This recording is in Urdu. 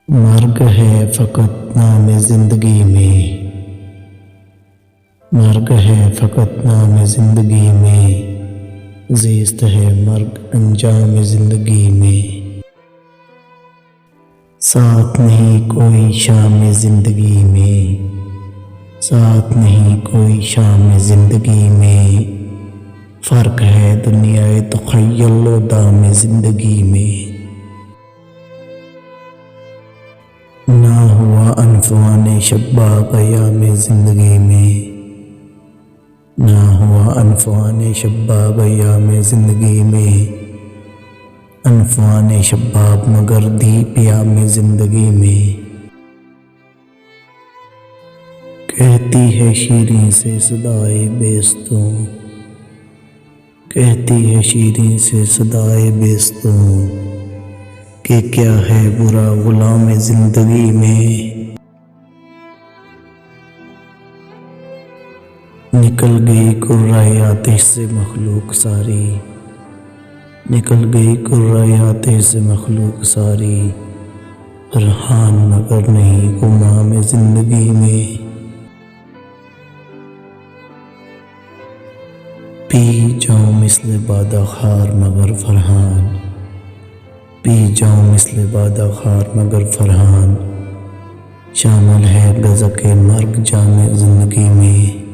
مرگ ہے فقط نام زندگی میں، مرگ ہے فقط نام زندگی میں، زیست ہے مرگ انجام زندگی میں۔ ساتھ نہیں کوئی شام زندگی میں، ساتھ نہیں کوئی شام زندگی میں، فرق ہے دنیا تخیل و دام زندگی میں۔ نہ ہوا انفوان شباب ایام زندگی میں، نہ ہوا انفوان شباب ایام زندگی میں، انفوان شباب مگر دی پیام زندگی میں۔ کہتی ہے شیریں سے صدائے بیستوں، کہتی ہے شیریں سے صدائے بیستوں، کہ کیا ہے برا غلام زندگی میں۔ نکل گئی کرۂ آتش سے مخلوق ساری، نکل گئی کرۂ آتش سے مخلوق ساری، فرحان مگر نہیں غمام زندگی میں۔ پی جاؤں مثل بادہ خار مگر فرحان، پی جاؤں مثل بادہ خار مگر فرحان، شامل ہے گزک مرگ جام زندگی میں۔